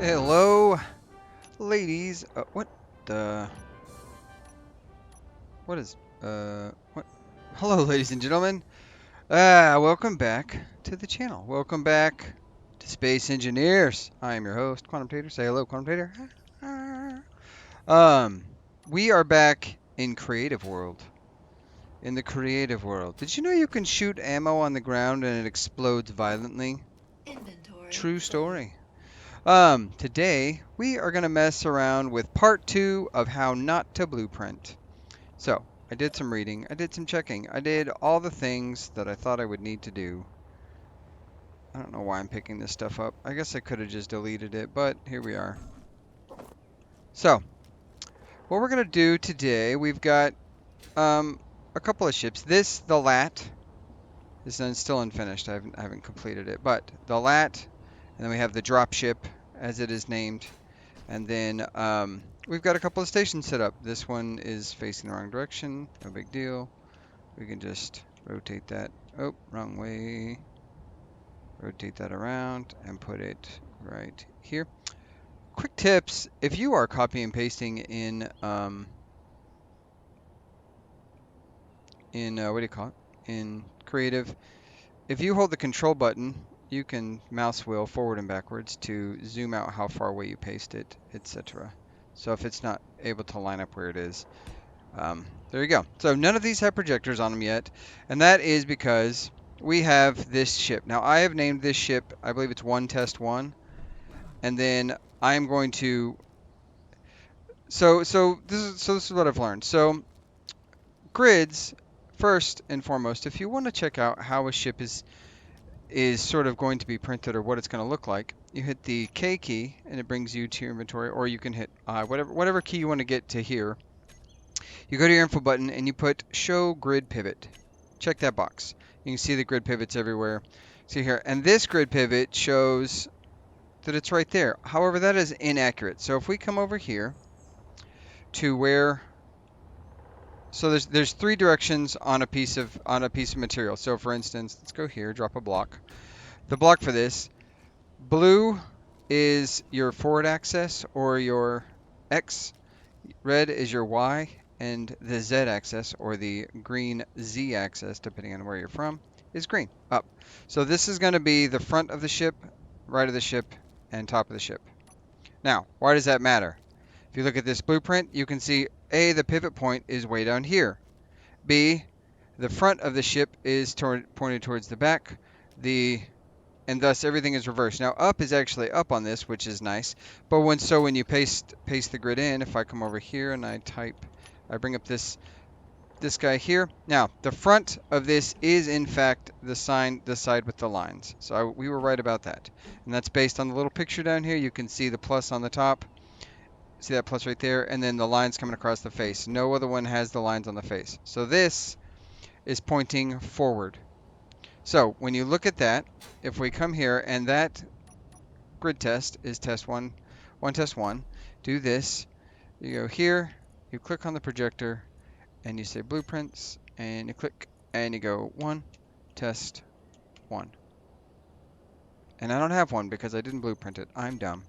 Hello, ladies. What the? What is? What? Hello, ladies and gentlemen. Welcome back to the channel. Welcome back to Space Engineers. I am your host, Quantum Tater. Say hello, Quantum Tater. Um, we are back in creative world. In the creative world. Did you know you can shoot ammo on the ground and it explodes violently? Inventory True full. story. Today we are going to mess around with part 2 of how not to blueprint. So, I did some reading, I did some checking, I did all the things that I thought I would need to do. I don't know why I'm picking this stuff up. I guess I could have just deleted it, but here we are. So, what we're going to do today, we've got um, a couple of ships. The Lat, is still unfinished. I haven't completed it, but the Lat, and then we have the drop ship, as it is named. And then we've got a couple of stations set up. This one is facing the wrong direction. No big deal. We can just rotate that. Oh, wrong way. Rotate that around and put it right here. Quick tips. If you are copy and pasting in what do you call it? In Creative, if you hold the control button, you can mouse wheel forward and backwards to zoom out how far away you paste it, etc. So if it's not able to line up where it is, there you go. So none of these have projectors on them yet, and that is because we have this ship. Now I have named this ship, I believe it's 1 Test 1, and then I'm going to. So this is what I've learned. So grids, first and foremost, if you want to check out how a ship is sort of going to be printed or what it's going to look like, you hit the K key and it brings you to your inventory, or you can hit whatever key you want to get to here. You go to your info button and you put show grid pivot. Check that box. You can see the grid pivots everywhere. See here, and this grid pivot shows that it's right there. However, that is inaccurate. So if we come over here to where, so there's 3 directions on a piece of material. So for instance, let's go here, drop a block. The block for this, blue is your forward axis or your X, red is your Y, and the Z axis or the green Z axis, depending on where you're from, is green, up. So this is going to be the front of the ship, right of the ship, and top of the ship. Now, why does that matter? If you look at this blueprint, you can see A, the pivot point is way down here. B, the front of the ship is pointed towards the back. And thus everything is reversed. Now up is actually up on this, which is nice. But when you paste the grid in, if I come over here and I bring up this guy here. Now the front of this is in fact the side with the lines. So we were right about that, and that's based on the little picture down here. You can see the plus on the top. See that plus right there, and then the lines coming across the face. No other one has the lines on the face. So this is pointing forward. So when you look at that, if we come here and that grid test is test 1, test 1, do this. You go here, you click on the projector, and you say blueprints, and you click, and you go 1, test 1. And I don't have one because I didn't blueprint it. I'm dumb.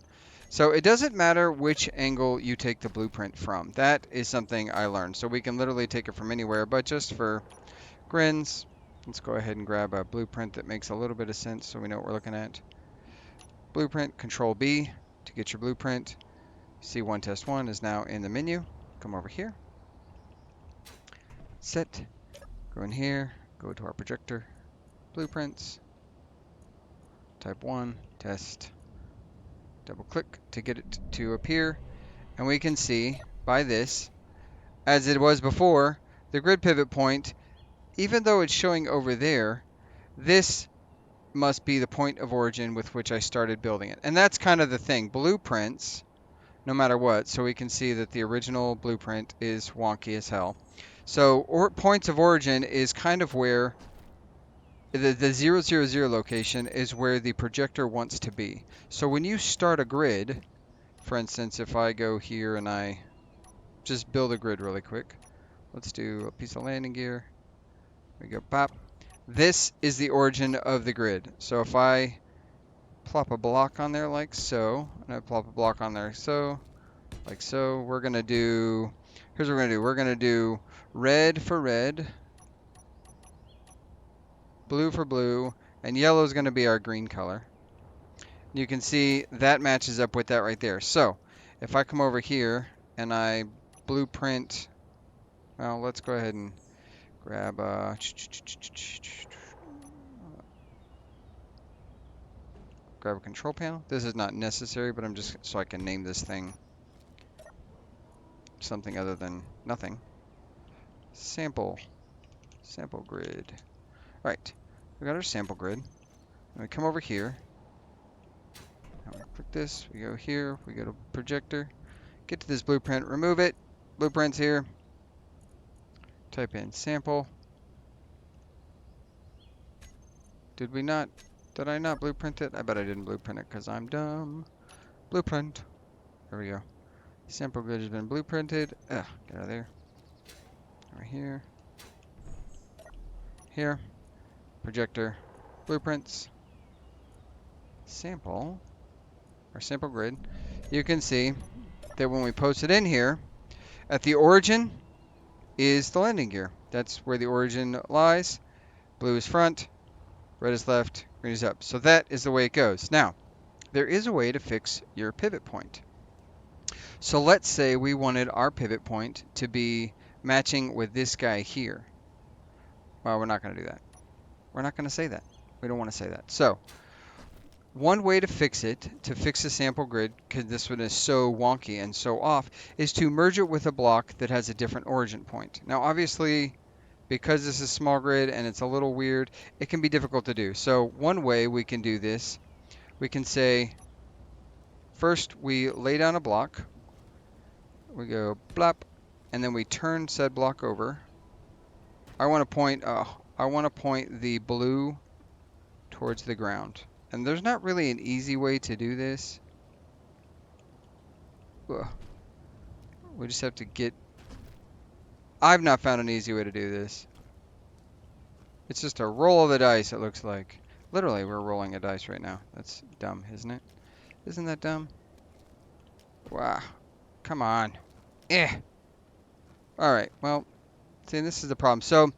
So it doesn't matter which angle you take the blueprint from. That is something I learned. So we can literally take it from anywhere, but just for grins, let's go ahead and grab a blueprint that makes a little bit of sense so we know what we're looking at. Blueprint, Control B to get your blueprint. C1 test 1 is now in the menu. Come over here. Set. Go in here. Go to our projector. Blueprints. Type 1. Test. Double click to get it to appear. And we can see by this, as it was before, the grid pivot point, even though it's showing over there, this must be the point of origin with which I started building it. And that's kind of the thing. Blueprints, no matter what, so we can see that the original blueprint is wonky as hell. So points of origin is kind of where the 000 location is where the projector wants to be. So when you start a grid, for instance, if I go here and I just build a grid really quick, let's do a piece of landing gear. We go pop. This is the origin of the grid. So if I plop a block on there like so, and I plop a block on there like so. We're gonna do, here's what we're gonna do. We're gonna do red for red, blue for blue, and yellow is gonna be our green color. You can see that matches up with that right there. So if I come over here and I blueprint, well, let's go ahead and grab grab a control panel. This is not necessary, but I'm just so I can name this thing something other than nothing. Sample grid. Right, we got our sample grid. And we come over here. And we click this. We go here. We go to projector. Get to this blueprint. Remove it. Blueprint's here. Type in sample. Did I not blueprint it? I bet I didn't blueprint it because I'm dumb. Blueprint. There we go. Sample grid has been blueprinted. Ugh, get out of there. Right here. Here. Projector. Blueprints. Sample. Our sample grid. You can see that when we post it in here, at the origin is the landing gear. That's where the origin lies. Blue is front. Red is left. Green is up. So that is the way it goes. Now, there is a way to fix your pivot point. So let's say we wanted our pivot point to be matching with this guy here. Well, we're not going to do that. We're not going to say that. We don't want to say that. So one way to fix it, to fix the sample grid, because this one is so wonky and so off, is to merge it with a block that has a different origin point. Now, obviously, because this is small grid and it's a little weird, it can be difficult to do. So one way we can do this, we can say, first we lay down a block. We go blop, and then we turn said block over. I want to point the blue towards the ground. And there's not really an easy way to do this. Ugh. We just have to get... I've not found an easy way to do this. It's just a roll of the dice, it looks like. Literally, we're rolling a dice right now. That's dumb, isn't it? Isn't that dumb? Wow. Come on. Alright, well, see, this is the problem. So,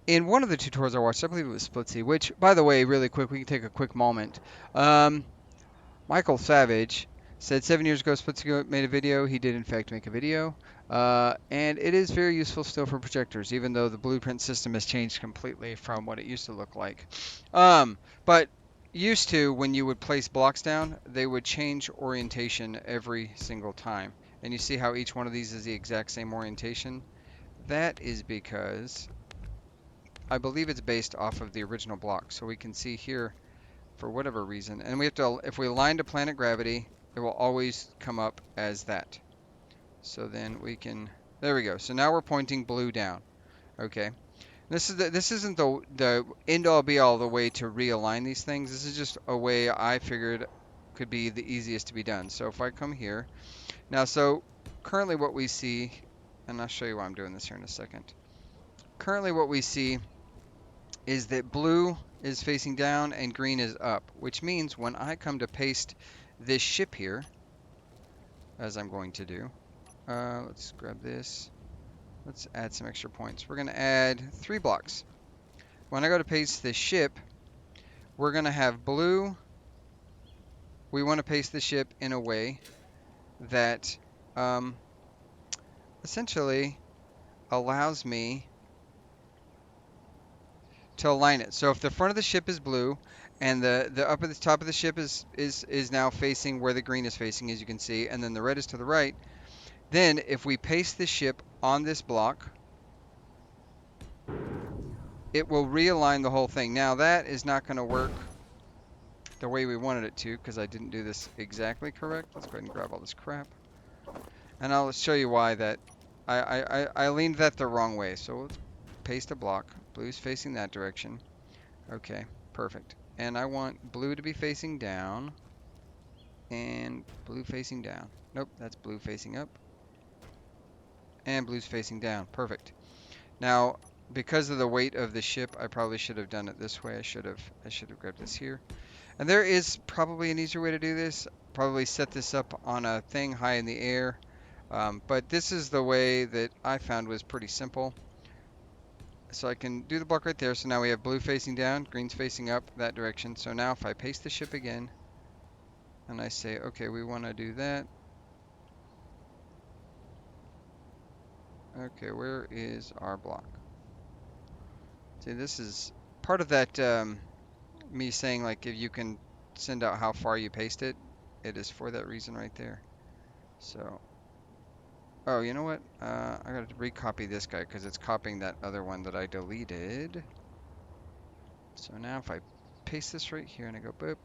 in one of the tutorials I watched, I believe it was Splitsy, which, by the way, really quick, we can take a quick moment. Michael Savage said 7 years ago Splitsy made a video. He did, in fact, make a video. And it is very useful still for projectors, even though the blueprint system has changed completely from what it used to look like. But used to, when you would place blocks down, they would change orientation every single time. And you see how each one of these is the exact same orientation? That is because I believe it's based off of the original block. So we can see here, for whatever reason, and we have to, if we align to planet gravity, it will always come up as that. So then we can, there we go. So now we're pointing blue down. Okay. This isn't the end all be all the way to realign these things. This is just a way I figured could be the easiest to be done. So if I come here, now so currently what we see, and I'll show you why I'm doing this here in a second. Currently what we see is that blue is facing down and green is up, which means when I come to paste this ship here, as I'm going to do, let's grab this. Let's add some extra points. We're going to add 3 blocks. When I go to paste this ship, we're going to have blue. We want to paste the ship in a way that essentially allows me to align it. So if the front of the ship is blue and the up at the top of the ship is now facing where the green is facing, as you can see, and then the red is to the right, then if we paste the ship on this block, it will realign the whole thing. Now that is not going to work the way we wanted it to because I didn't do this exactly correct. Let's go ahead and grab all this crap. And I'll show you why that I leaned that the wrong way. So let's paste a block. Blue's facing that direction. Okay, perfect. And I want blue to be facing down and blue facing down. Nope, that's blue facing up. And blue's facing down. Perfect. Now, because of the weight of the ship, I probably should have done it this way. I should have grabbed this here. And there is probably an easier way to do this. Probably set this up on a thing high in the air. But this is the way that I found was pretty simple. So I can do the block right there. So now we have blue facing down, green's facing up that direction. So now if I paste the ship again and I say, okay, we want to do that. Okay, where is our block? See, this is part of that me saying like if you can send out how far you paste it, it is for that reason right there. So, oh, you know what? I gotta recopy this guy because it's copying that other one that I deleted. So now if I paste this right here and I go boop,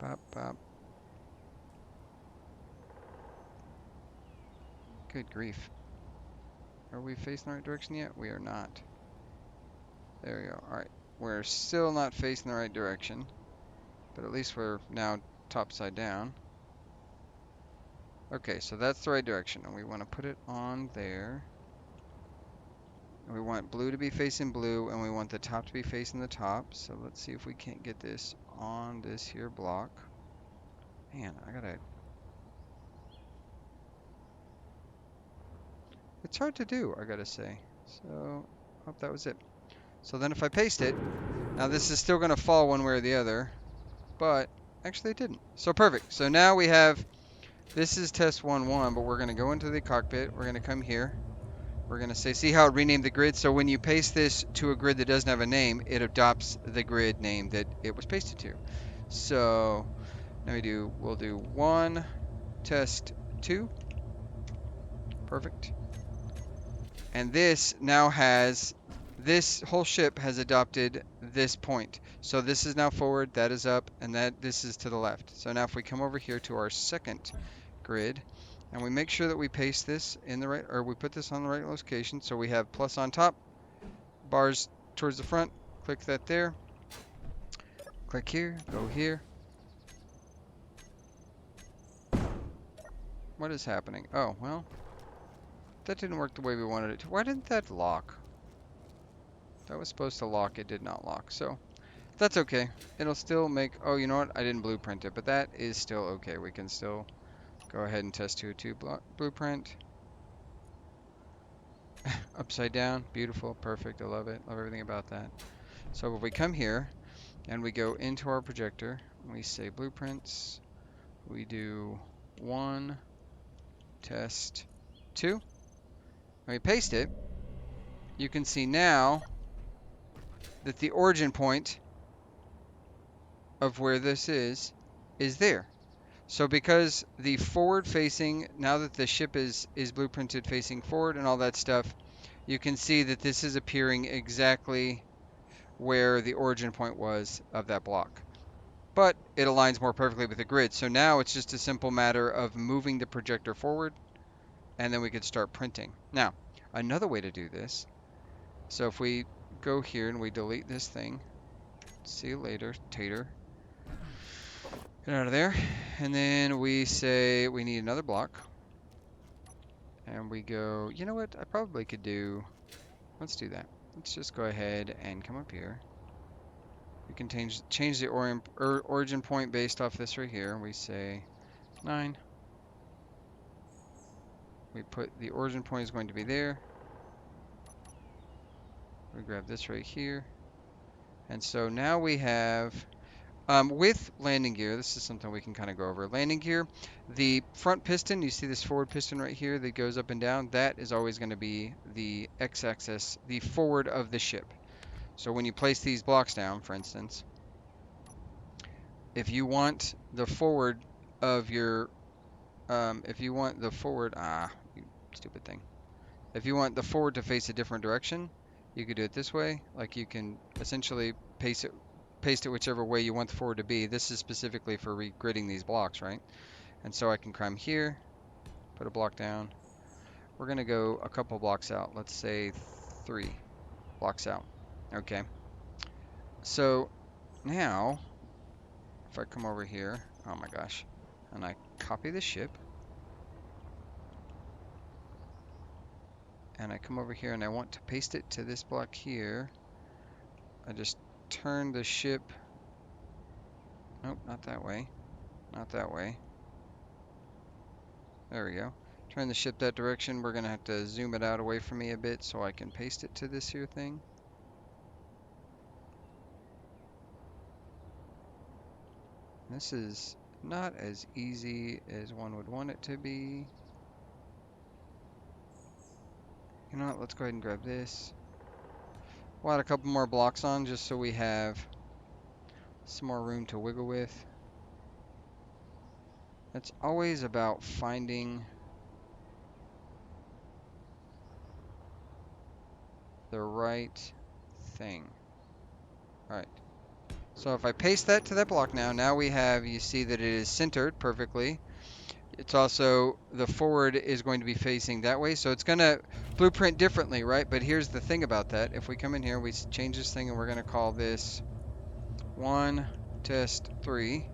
bop, bop. Good grief. Are we facing the right direction yet? We are not. There we go. Alright. We're still not facing the right direction, but at least we're now topside down. Okay, so that's the right direction, and we want to put it on there. And we want blue to be facing blue, and we want the top to be facing the top. So let's see if we can't get this on this here block. Man, it's hard to do, I gotta say. So, hope that was it. So then if I paste it, now this is still gonna fall one way or the other, but actually it didn't. So perfect. So now we have, this is test 1-1, but we're gonna go into the cockpit. We're gonna come here. We're gonna say, see how it renamed the grid? So when you paste this to a grid that doesn't have a name, it adopts the grid name that it was pasted to. So now we'll do 1, test 2. Perfect. And this now has, this whole ship has adopted this point. So this is now forward, that is up, and this is to the left. So now if we come over here to our second grid, and we make sure that we paste this in the right, or we put this on the right location. So we have plus on top, bars towards the front, click that there, click here, go here. What is happening? Oh, well, that didn't work the way we wanted it to. Why didn't that lock? That was supposed to lock, it did not lock. So that's okay. It'll still make, oh, you know what? I didn't blueprint it, but that is still okay. We can still go ahead and test 202 blueprint. Upside down, beautiful, perfect, I love it. Love everything about that. So if we come here and we go into our projector, we say blueprints, we do 1, test 2, and we paste it, you can see now that the origin point of where this is there. So because the forward facing, now that the ship is blueprinted facing forward and all that stuff, you can see that this is appearing exactly where the origin point was of that block. But it aligns more perfectly with the grid. So now it's just a simple matter of moving the projector forward, and then we could start printing. Now, another way to do this, so if we go here and we delete this thing, see you later, tater. Get out of there. And then we say we need another block. And we go, you know what? I probably could do, let's do that. Let's just go ahead and come up here. We can change the origin point based off this right here. We say 9. We put the origin point is going to be there. We grab this right here. And so now we have, with landing gear, this is something we can kind of go over. Landing gear, the front piston, you see this forward piston right here that goes up and down, that is always going to be the x-axis, the forward of the ship. So when you place these blocks down, for instance, if you want the forward of your, if you want the forward, you stupid thing. If you want the forward to face a different direction, you could do it this way. Like you can essentially paste it whichever way you want the forward to be. This is specifically for regridding these blocks, right? And so I can climb here, put a block down. We're going to go a couple blocks out. Let's say 3 blocks out. Okay. So now, if I come over here, oh my gosh, and I copy the ship, and I come over here and I want to paste it to this block here, I just turn the ship Nope, not that way. Not that way. There we go. Turn the ship that direction. We're gonna have to zoom it out away from me a bit so I can paste it to this here thing. This is not as easy as one would want it to be. You know what? Let's go ahead and grab this. We'll add a couple more blocks on just so we have some more room to wiggle with. It's always about finding the right thing. Alright. So if I paste that to that block now we have, you see that it is centered perfectly. It's also, the forward is going to be facing that way, so it's going to blueprint differently, right? But here's the thing about that. If we come in here, we change this thing, and we're going to call this 1, test 3.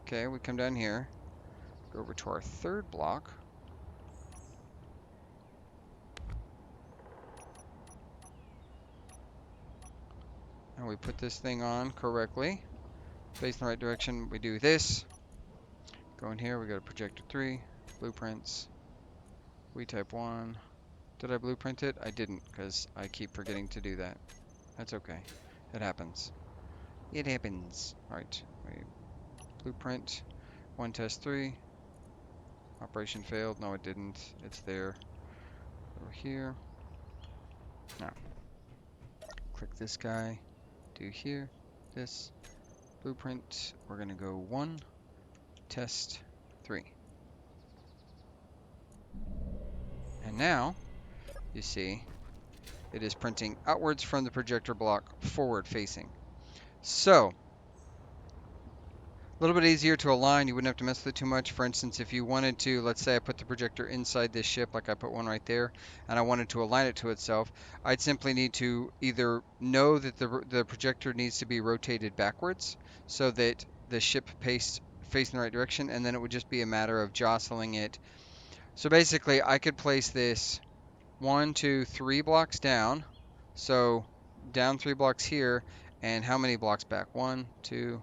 Okay, we come down here, go over to our third block. And we put this thing on correctly. Face in the right direction, we do this. Go in here, we go to projector 3, blueprints. We type 1. Did I blueprint it? I didn't, because I keep forgetting to do that. That's okay. It happens. It happens. Alright, we blueprint 1 test 3. Operation failed. No, it didn't. It's there. Over here. Now, click this guy. Do here. This. Blueprint. We're going to go 1 test 3. And now, you see, it is printing outwards from the projector block, forward facing. So, a little bit easier to align. You wouldn't have to mess with it too much. For instance, if you wanted to, let's say I put the projector inside this ship, like I put one right there, and I wanted to align it to itself, I'd simply need to either know that the projector needs to be rotated backwards so that the ship facing the right direction, and then it would just be a matter of jostling it. So basically, I could place this 1, 2, 3 blocks down. So down 3 blocks here, and how many blocks back? 1, 2,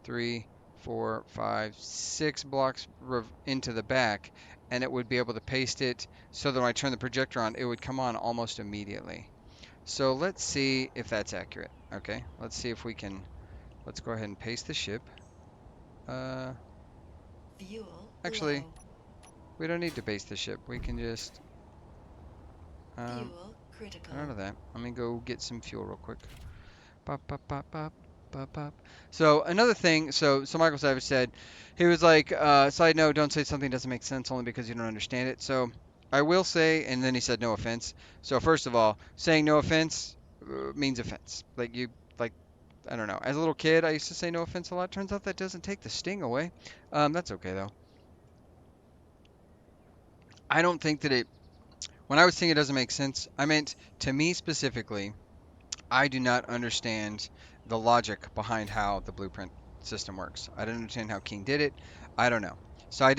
3, 4, 5, 6 blocks into the back, and it would be able to paste it so that when I turn the projector on, it would come on almost immediately. So let's see if that's accurate. Okay, let's see if we can. Let's go ahead and paste the ship. Actually, we don't need to paste the ship. We can just none of that. Let me go get some fuel real quick. Pop, pop, pop, pop, pop, pop. So another thing, so Michael Savage said, he was like, side note, don't say something doesn't make sense only because you don't understand it. So I will say, and then he said no offense. So first of all, saying no offense means offense. Like, I don't know. As a little kid, I used to say no offense a lot. Turns out that doesn't take the sting away. That's okay though. I don't think that when I was saying it doesn't make sense, I meant to me specifically, I do not understand the logic behind how the blueprint system works. I don't understand how King did it. I don't know. So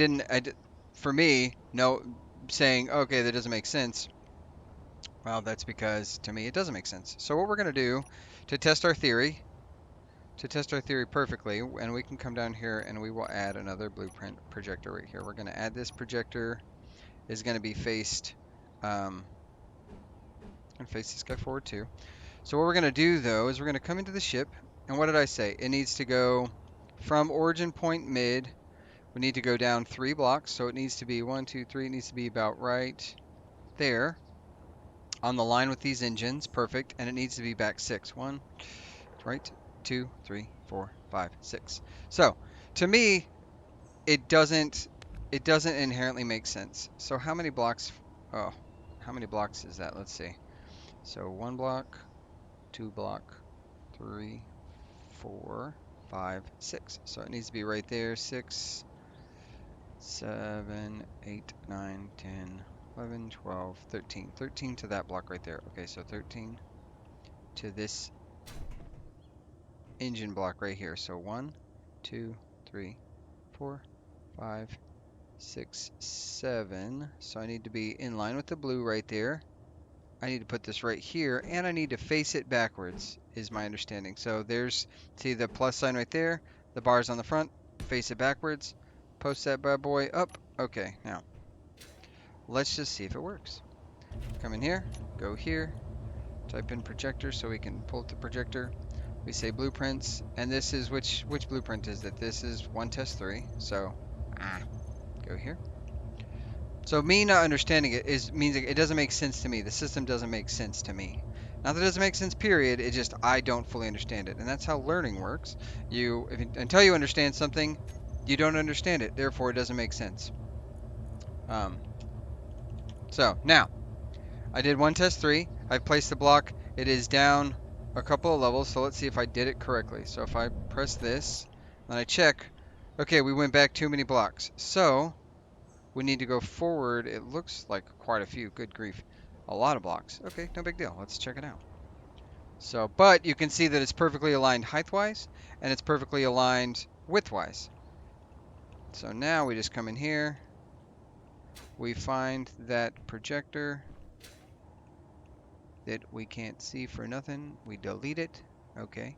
for me, no, saying, okay, that doesn't make sense. Well, that's because to me it doesn't make sense. So what we're going to do to test our theory, perfectly, and we can come down here and we will add another blueprint projector right here. We're going to add this projector is going to be faced, and face this guy forward too. So what we're going to do, though, is we're going to come into the ship, and what did I say? It needs to go from origin point mid. We need to go down 3 blocks, so it needs to be 1, 2, 3. It needs to be about right there on the line with these engines. Perfect. And it needs to be back 6. 1, right, 2, 3, 4, 5, 6. So to me, it doesn't inherently make sense. So how many blocks? Oh, how many blocks is that? Let's see. So 1 block, 2 block, 3, 4, 5, 6. So it needs to be right there. 6, 7, 8, 9, 10, 11, 12, 13. 13 to that block right there. Okay, so 13 to this engine block right here. So 1, 2, 3, 4, 5, 6, 7. So I need to be in line with the blue right there. I need to put this right here, and I need to face it backwards, is my understanding. So there's, see the plus sign right there, the bars on the front, face it backwards, post that bad boy up. Okay, now, let's just see if it works. Come in here, go here, type in projector so we can pull up the projector. We say blueprints, and this is, which blueprint is it? This is 1 test 3, so, go here. So me not understanding it means it doesn't make sense to me. The system doesn't make sense to me. Not that it doesn't make sense, period. It just I don't fully understand it, and that's how learning works. Until you understand something, you don't understand it. Therefore, it doesn't make sense. So now I did 1 test 3. I've placed the block. It is down a couple of levels. So let's see if I did it correctly. So if I press this, and I check, okay, we went back too many blocks. So we need to go forward. It looks like quite a few. Good grief. A lot of blocks. Okay, no big deal. Let's check it out. So, but you can see that it's perfectly aligned height-wise, and it's perfectly aligned width-wise. So now we just come in here. We find that projector that we can't see for nothing. We delete it. Okay.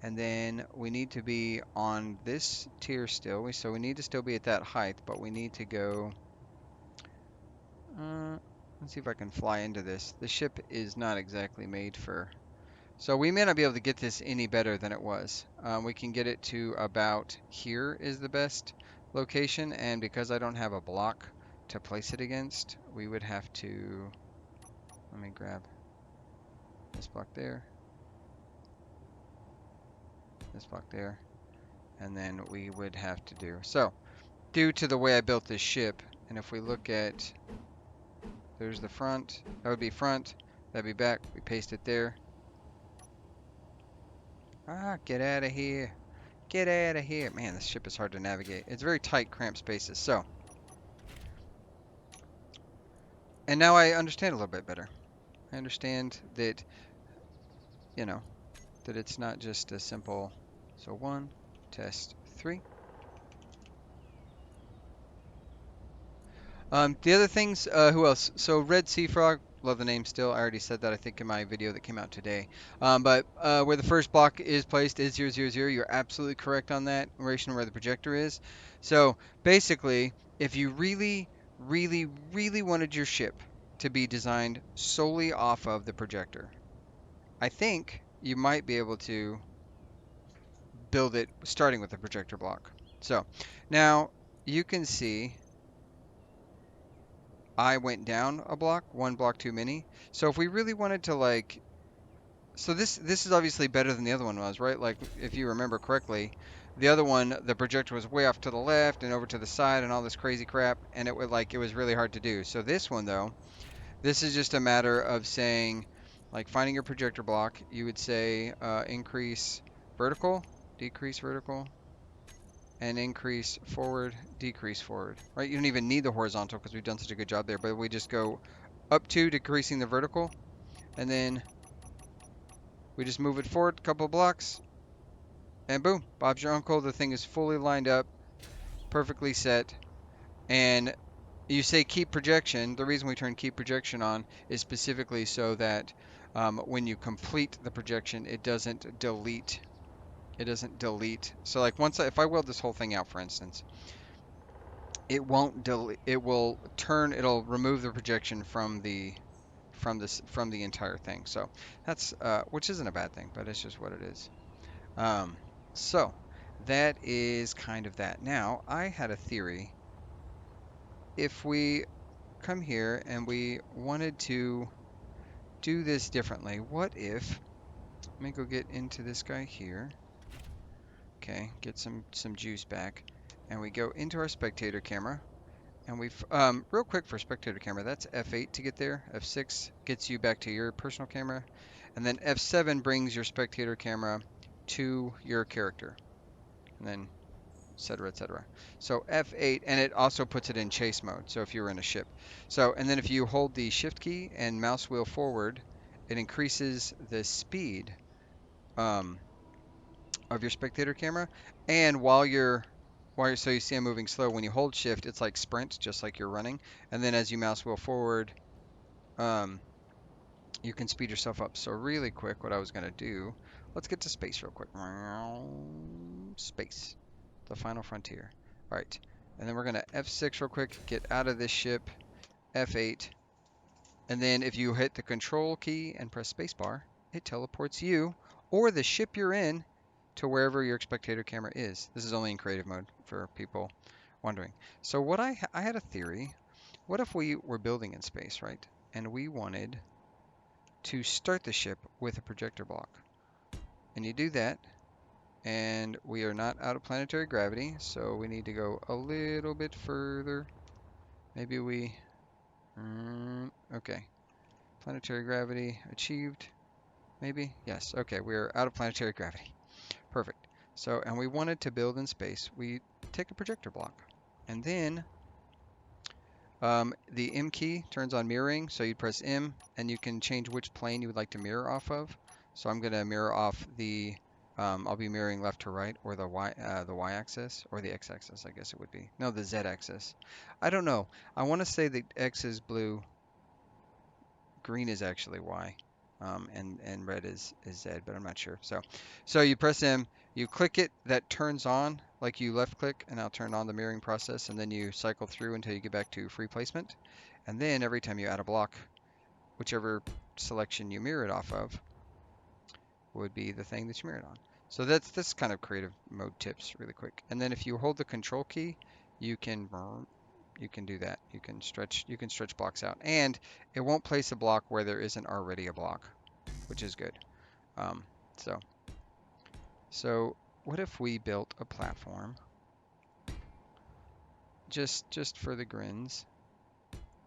And then we need to be on this tier still. So we need to still be at that height, but we need to go... let's see if I can fly into this. The ship is not exactly made for... So we may not be able to get this any better than it was. We can get it to about here is the best location, and because I don't have a block to place it against, we would have to... Let me grab this block there. This block there. And then we would have to do... So, due to the way I built this ship, and if we look at... There's the front. That would be front. That'd be back. We paste it there. Get out of here. Get out of here. Man, this ship is hard to navigate. It's very tight, cramped spaces. So, and now I understand a little bit better. I understand that, you know, that it's not just a simple... So 1, test 3. The other things, who else? So Red Sea Frog, love the name still. I already said that, I think, in my video that came out today. But where the first block is placed is 0, 0, 0. You're absolutely correct on that, in relation to where the projector is. So basically, if you really, really, really wanted your ship to be designed solely off of the projector, I think you might be able to build it starting with the projector block. So now you can see I went down a block, 1 block too many. So if we really wanted to, like, so this is obviously better than the other one was, right? Like, if you remember correctly, the other one, the projector was way off to the left and over to the side and all this crazy crap, and it was really hard to do. So this one, though, this is just a matter of saying, like, finding your projector block. You would say increase vertical, decrease vertical, and increase forward, decrease forward, right? You don't even need the horizontal because we've done such a good job there, but we just go up to decreasing the vertical, and then we just move it forward a couple blocks, and boom, Bob's your uncle. The thing is fully lined up, perfectly set, and you say keep projection. The reason we turn keep projection on is specifically so that when you complete the projection, it doesn't delete. It doesn't delete. So like if I weld this whole thing out, for instance, it won't delete. It will turn. It'll remove the projection from the entire thing. So that's which isn't a bad thing, but it's just what it is. So that is kind of that. Now I had a theory. If we come here and we wanted to do this differently, what if? Let me go get into this guy here. Okay, get some juice back, and we go into our spectator camera. And we've, real quick for spectator camera, that's F8 to get there. F6 gets you back to your personal camera. And then F7 brings your spectator camera to your character. And then, etc., etc. So F8, and it also puts it in chase mode, so if you're in a ship. So, and then if you hold the shift key and mouse wheel forward, it increases the speed of your spectator camera. And so you see I'm moving slow. When you hold shift, it's like sprint, just like you're running. And then as you mouse wheel forward, you can speed yourself up. So really quick, what I was going to do, let's get to space real quick. Space, the final frontier. All right, and then we're going to F6 real quick, get out of this ship, F8, and then if you hit the control key and press spacebar, it teleports you or the ship you're in to wherever your spectator camera is. This is only in creative mode for people wondering. So what I had a theory. What if we were building in space, right? And we wanted to start the ship with a projector block. And you do that, and we are not out of planetary gravity, so we need to go a little bit further. Maybe we... okay. Planetary gravity achieved. Maybe? Yes. Okay, we're out of planetary gravity. Perfect. So, and we wanted to build in space. We take a projector block. And then the M key turns on mirroring, so you press M, and you can change which plane you would like to mirror off of. So I'm going to mirror off the, I'll be mirroring left to right, or the y-axis, or the x-axis, I guess it would be. No, the z-axis. I don't know. I want to say that X is blue, green is actually Y, and red is Z, but I'm not sure. So you press M, you click it, that turns on, like you left click, and I'll turn on the mirroring process, and then you cycle through until you get back to free placement. And then every time you add a block, whichever selection you mirror it off of would be the thing that you mirror it on. So that's kind of creative mode tips really quick. And then if you hold the control key, you can do that. You can stretch blocks out, and it won't place a block where there isn't already a block, which is good. Um, so what if we built a platform just for the grins?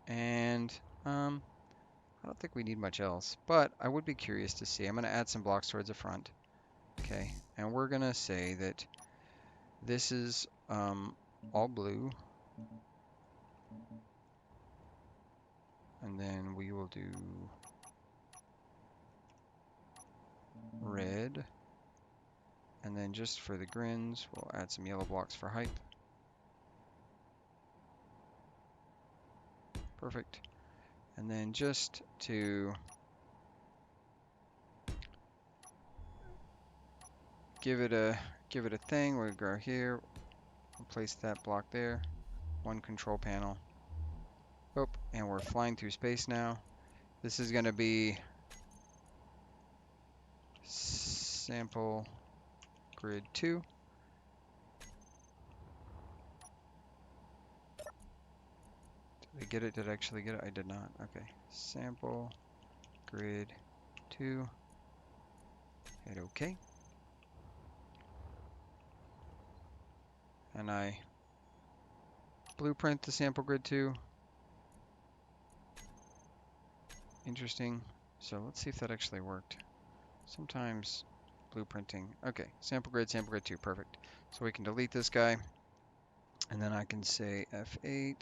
And I don't think we need much else, but I would be curious to see. I'm going to add some blocks towards the front. Okay, and we're going to say that this is all blue. And then we will do red. And then just for the grins, we'll add some yellow blocks for height. Perfect. And then just to give it a thing, we'll go here, we'll place that block there, one control panel. Oh, and we're flying through space now. This is going to be sample grid 2. Did I get it? Did I actually get it? I did not. Okay. Sample grid 2. Hit OK. And I blueprint the sample grid 2. Interesting. So let's see if that actually worked. Sometimes blueprinting. Okay, sample grid 2, perfect. So we can delete this guy, and then I can say F8,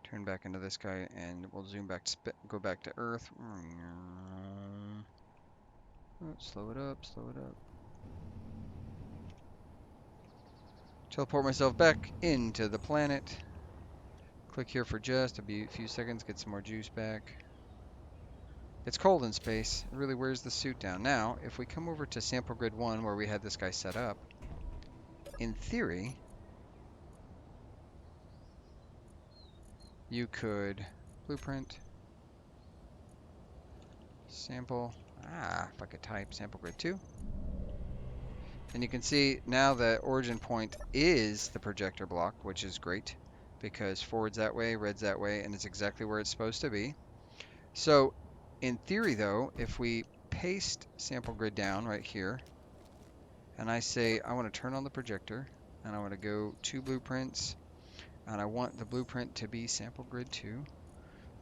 turn back into this guy, and we'll zoom back to go back to Earth. Oh, slow it up, slow it up. Teleport myself back into the planet. Click here for just a few seconds, get some more juice back. It's cold in space. It really wears the suit down. Now, if we come over to sample grid 1 where we had this guy set up, in theory, you could blueprint, sample, if I could type sample grid 2. And you can see now the origin point is the projector block, which is great because forward's that way, red's that way, and it's exactly where it's supposed to be. So in theory though, if we paste sample grid down right here, and I say I want to turn on the projector, and I want to go to blueprints, and I want the blueprint to be sample grid 2,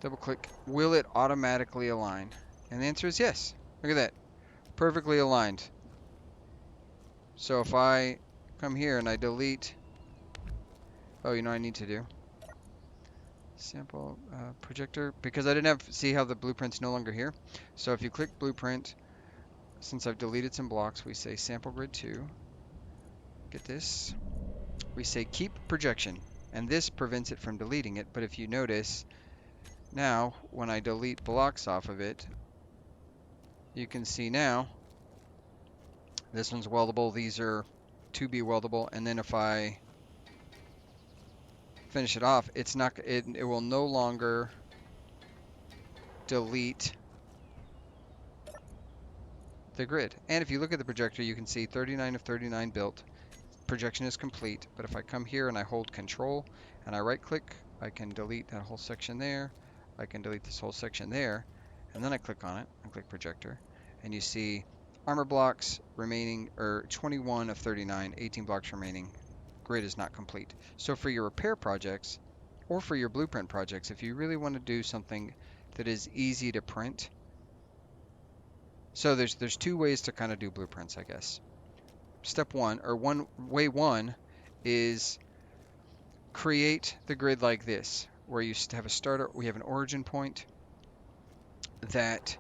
double click, will it automatically align? And the answer is yes. Look at that, perfectly aligned. So if I come here and I delete, oh, you know what I need to do? Sample projector, because I didn't have, see how the blueprint's no longer here? So if you click blueprint, since I've deleted some blocks, we say sample grid 2. Get this. We say keep projection, and this prevents it from deleting it. But if you notice, now when I delete blocks off of it, you can see now this one's weldable. These are to be weldable. And then if I finish it off, it's not. It will no longer delete the grid. And if you look at the projector, you can see 39 of 39 built. Projection is complete. But if I come here and I hold Control and I right click, I can delete that whole section there. I can delete this whole section there. And then I click on it and click projector. And you see armor blocks remaining, or 21 of 39, 18 blocks remaining. Grid is not complete. So for your repair projects or for your blueprint projects, if you really want to do something that is easy to print, so there's two ways to kind of do blueprints, I guess. Step one, or way one, is create the grid like this, where you have a starter. We have an origin point that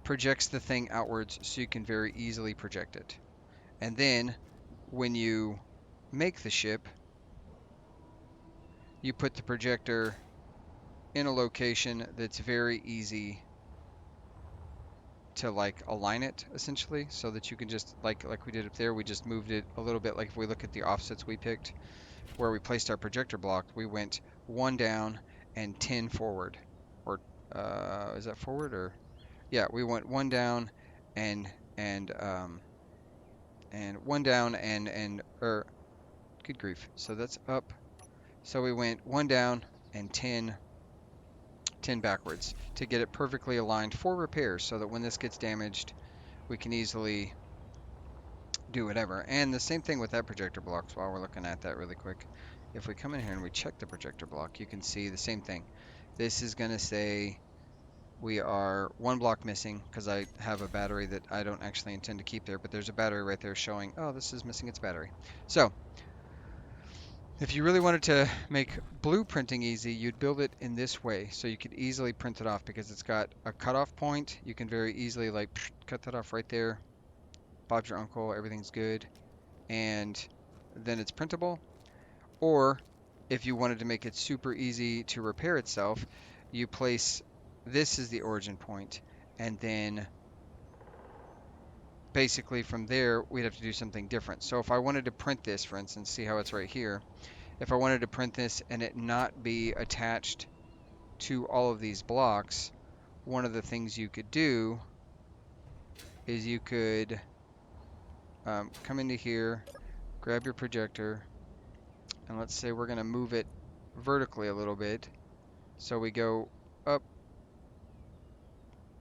projects the thing outwards, so you can very easily project it. And then when you make the ship, you put the projector in a location that's very easy to like align it, essentially, so that you can just like we did up there, we just moved it a little bit. Like if we look at the offsets we picked where we placed our projector block, we went 1 down and 10 forward, or is that forward, or yeah, we went 1 down and 1 down and or good grief, so that's up. So we went 1 down and 10 backwards to get it perfectly aligned for repairs, so that when this gets damaged, we can easily do whatever. And the same thing with that projector block, while we're looking at that really quick. If we come in here and we check the projector block, you can see the same thing. This is going to say we are 1 block missing because I have a battery that I don't actually intend to keep there, but there's a battery right there showing, oh, this is missing its battery. So if you really wanted to make blueprinting easy, you'd build it in this way, so you could easily print it off because it's got a cutoff point. You can very easily like cut that off right there. Bob's your uncle, everything's good, and then it's printable. Or if you wanted to make it super easy to repair itself, you place this as the origin point, and then basically from there we'd have to do something different. So if I wanted to print this, for instance, see how it's right here. If I wanted to print this and it not be attached to all of these blocks, one of the things you could do is you could come into here, grab your projector, and let's say we're going to move it vertically a little bit. So we go up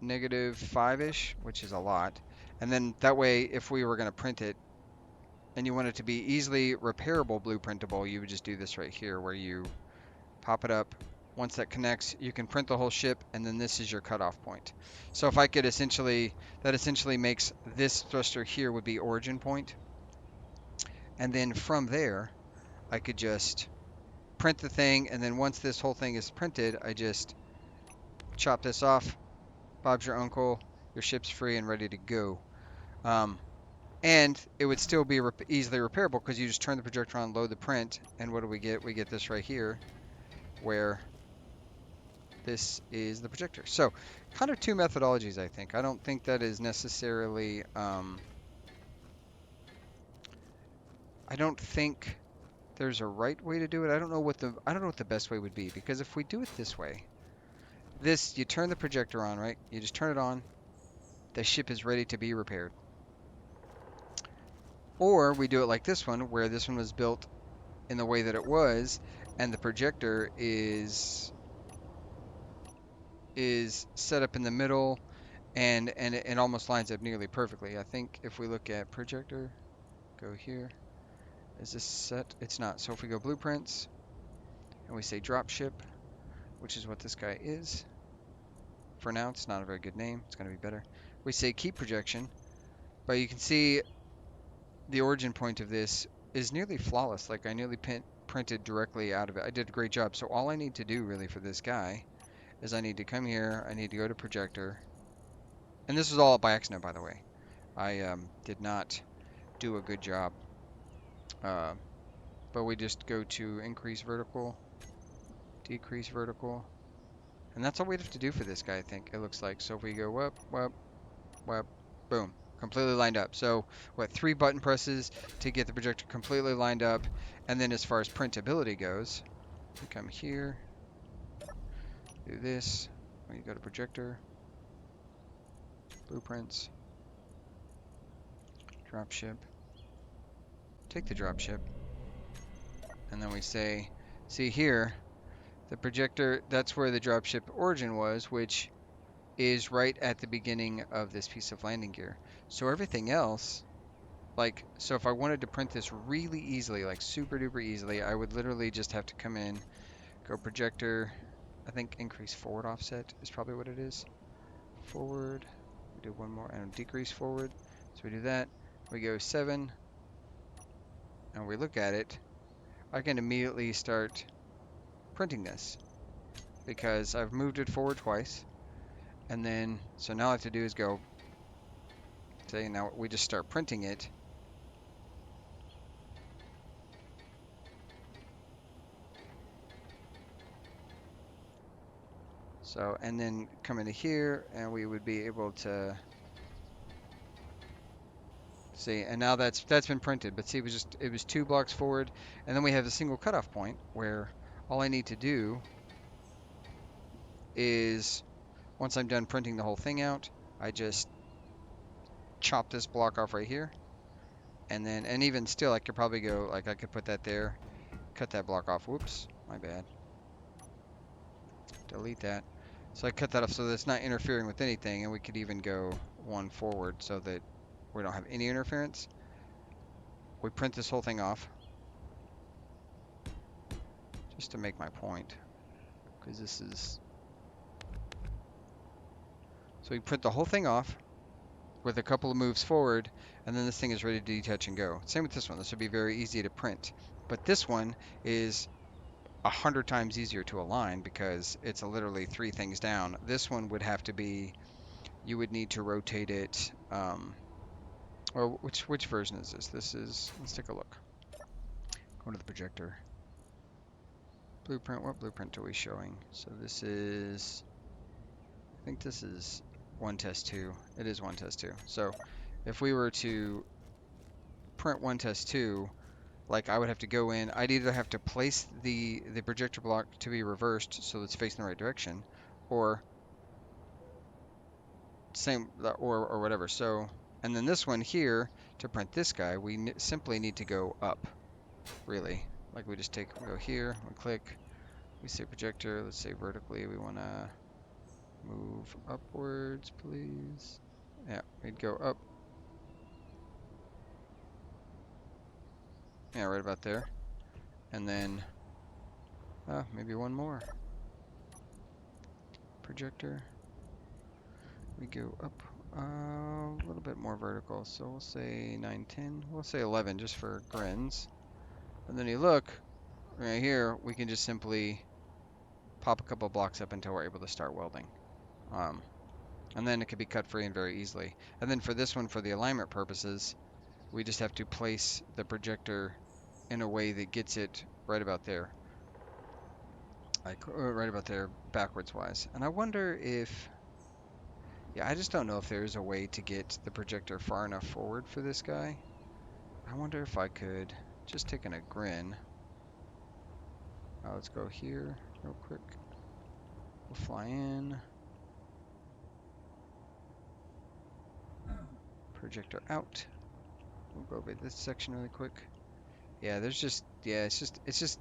-5-ish, which is a lot. And then that way, if we were going to print it and you want it to be easily repairable, blueprintable, you would just do this right here where you pop it up. Once that connects, you can print the whole ship, and then this is your cutoff point. So if I could essentially, that essentially makes this thruster here would be origin point. And then from there, I could just print the thing, and then once this whole thing is printed, I just chop this off. Bob's your uncle, your ship's free and ready to go. And it would still be easily repairable because you just turn the projector on, load the print, and what do we get? We get this right here, where this is the projector. So kind of two methodologies, I think. I don't think that is necessarily, I don't think there's a right way to do it. I don't know what the best way would be, because if we do it this way, you turn the projector on, right? You just turn it on. The ship is ready to be repaired. Or we do it like this one, where this one was built in the way that it was, and the projector is set up in the middle, and it almost lines up nearly perfectly. I think if we look at projector, go here. Is this set? It's not. So if we go blueprints, and we say dropship, which is what this guy is. For now, it's not a very good name. It's going to be better. We say keep projection, but you can see the origin point of this is nearly flawless. Like I nearly printed directly out of it. I did a great job. So all I need to do really for this guy is I need to come here. I need to go to projector. And this was all by accident, by the way. I did not do a good job. But we just go to increase vertical, decrease vertical. And that's all we have to do for this guy, I think, it looks like. So if we go up, web, boom, completely lined up. So what, 3 button presses to get the projector completely lined up. And then as far as printability goes, we come here, do this. We go to projector, blueprints, dropship, take the dropship, and then we say, see here, the projector, that's where the dropship origin was, which is right at the beginning of this piece of landing gear. So everything else, like, so if I wanted to print this really easily, like super duper easily, I would literally just have to come in, go projector, I think increase forward offset is probably what it is. Forward, we do one more, and decrease forward. So we do that, we go 7, and we look at it, I can immediately start printing this because I've moved it forward twice. And then, so now all I have to do is go, say, now we just start printing it. So, and then come into here, and we would be able to see, and now that's been printed. But see, it was 2 blocks forward, and then we have a single cutoff point where all I need to do is, once I'm done printing the whole thing out, I just chop this block off right here, and then, and even still, I could probably go, like I could put that there, cut that block off. Whoops, my bad. Delete that. So I cut that off so that it's not interfering with anything, and we could even go 1 forward so that we don't have any interference. We print this whole thing off, just to make my point, because this is, so we print the whole thing off with a couple of moves forward, and then this thing is ready to detach and go. Same with this one. This would be very easy to print, but this one is 100 times easier to align because it's literally 3 things down. This one would have to be, you would need to rotate it. Or which version is this? This is, let's take a look. Go to the projector. Blueprint, what blueprint are we showing? So this is, I think this is 1 test 2. It is 1 test 2. So if we were to print 1 test 2, like I would have to go in, I'd either have to place the projector block to be reversed so it's facing the right direction, or same, or whatever. So, and then this one here, to print this guy, we simply need to go up, really. Like we just take, we go here, we click, we say projector, let's say vertically, we want to move upwards, please. Yeah, we'd go up. Yeah, right about there. And then, maybe one more. Projector. We go up a little bit more vertical, so we'll say 9, 10. We'll say 11 just for grins. And then you look, right here, we can just simply pop a couple blocks up until we're able to start welding. And then it could be cut free and very easily. And then for this one, for the alignment purposes, we just have to place the projector in a way that gets it right about there. Like right about there backwards wise. And I wonder if, yeah, I just don't know if there's a way to get the projector far enough forward for this guy. I wonder if I could, just taking a grin. Let's go here real quick. We'll fly in. Projector out. We'll go over this section really quick. Yeah, there's just, yeah, it's just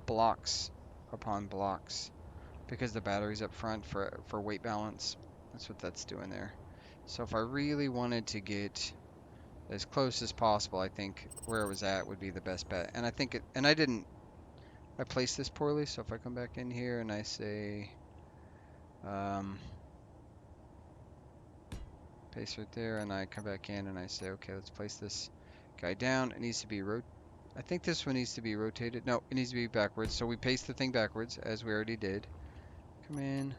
blocks upon blocks because the battery's up front for weight balance. That's what that's doing there. So if I really wanted to get as close as possible, I think where it was at would be the best bet. And I think it, and I placed this poorly, so if I come back in here and I say, paste right there, and I come back in and I say, okay, let's place this guy down. It needs to be I think this one needs to be rotated. No, it needs to be backwards. So we paste the thing backwards, as we already did. Come in.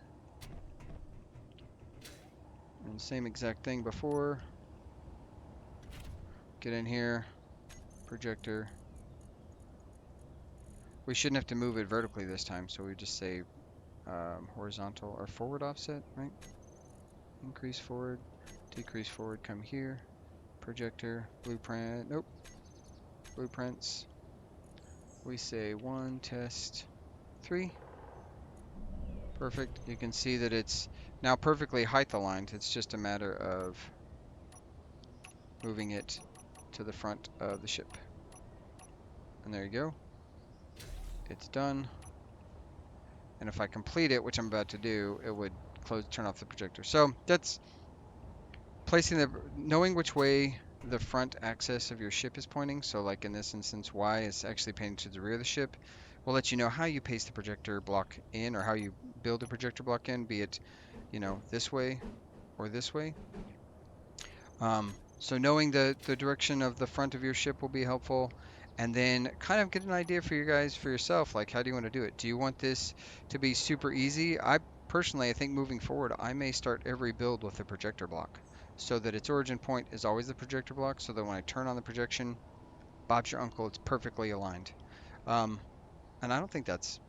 And same exact thing before. Get in here. Projector. We shouldn't have to move it vertically this time, so we just say horizontal or forward offset, right? increase forward, decrease forward, come here, projector, blueprint, nope, blueprints. We say 1, test, 3. Perfect. You can see that it's now perfectly height aligned. It's just a matter of moving it to the front of the ship. And there you go. It's done. And if I complete it, which I'm about to do, it would turn off the projector. So that's knowing which way the front axis of your ship is pointing. So like in this instance, Y is actually pointing to the rear of the ship. Will let you know how you paste the projector block in, or how you build a projector block in, be it, you know, this way or this way. So knowing the direction of the front of your ship will be helpful. And then kind of get an idea for you guys, for yourself, like how do you want to do it? Do you want this to be super easy? I think moving forward, I may start every build with a projector block so that its origin point is always the projector block, so that when I turn on the projection, Bob's your uncle, it's perfectly aligned. And I don't think that's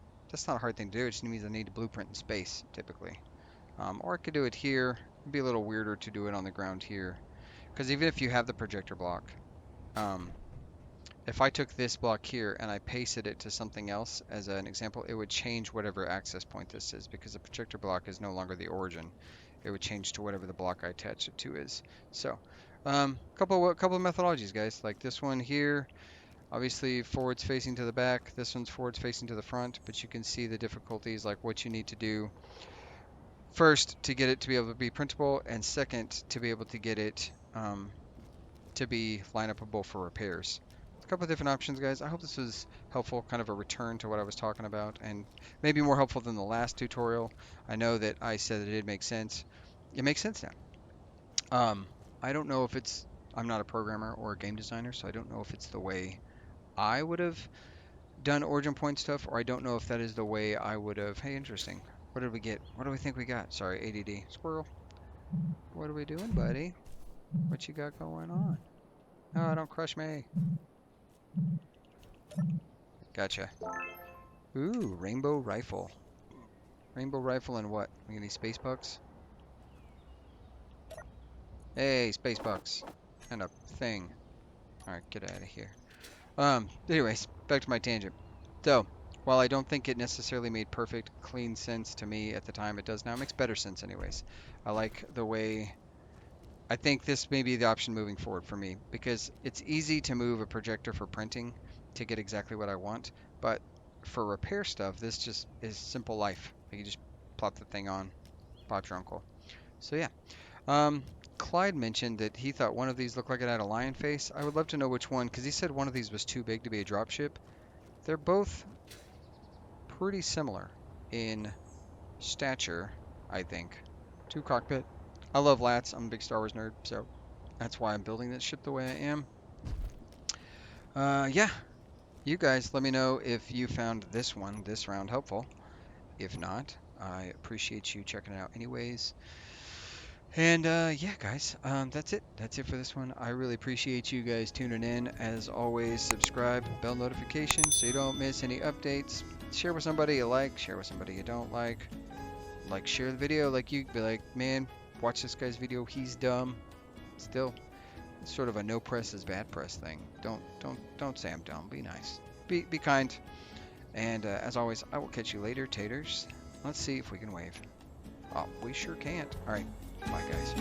not a hard thing to do. It just means I need a blueprint in space, typically. Or I could do it here. It'd be a little weirder to do it on the ground here. Because even if you have the projector block, if I took this block here and I pasted it to something else as an example, it would change whatever access point this is, because the projector block is no longer the origin. It would change to whatever the block I attach it to is. So, couple of methodologies, guys. Like this one here, obviously forwards facing to the back. This one's forwards facing to the front, but you can see the difficulties, like what you need to do first to get it to be able to be printable, and second to be able to get it to be line upable for repairs. A couple of different options, guys. I hope this was helpful, kind of a return to what I was talking about, and maybe more helpful than the last tutorial. I know that I said it did make sense. It makes sense now. I don't know if it's, I'm not a programmer or a game designer, so I don't know if it's the way I would have done origin point stuff, or I don't know if that is the way I would have. Hey, interesting. What did we get? What do we think we got? Sorry, ADD. Squirrel. What are we doing, buddy? What you got going on? Oh, don't crush me. Gotcha. Ooh, rainbow rifle. Rainbow rifle and what? We get any space bucks? Hey, space bucks. And a thing. Alright, get out of here. Anyways, back to my tangent. So, while I don't think it necessarily made perfect, clean sense to me at the time, it does now. It makes better sense anyways. I like the way... I think this may be the option moving forward for me, because it's easy to move a projector for printing to get exactly what I want, but for repair stuff, this just is simple life. You just plop the thing on, Bob's your uncle. So yeah. Clyde mentioned that he thought one of these looked like it had a lion face. I would love to know which one, because he said one of these was too big to be a dropship. They're both pretty similar in stature, I think, to cockpit. I love lats. I'm a big Star Wars nerd, so that's why I'm building this ship the way I am. Yeah. You guys, let me know if you found this round helpful. If not, I appreciate you checking it out anyways. And yeah, guys, that's it. That's it for this one. I really appreciate you guys tuning in. As always, subscribe, bell notifications so you don't miss any updates. Share with somebody you like, share with somebody you don't like. Like, share the video, like you be like, man, watch this guy's video, he's dumb. Still, it's sort of a no press is bad press thing. Don't say I'm dumb. Be nice. Be kind. And as always, I will catch you later, taters. Let's see if we can wave. Oh, we sure can't. All right. Bye, guys.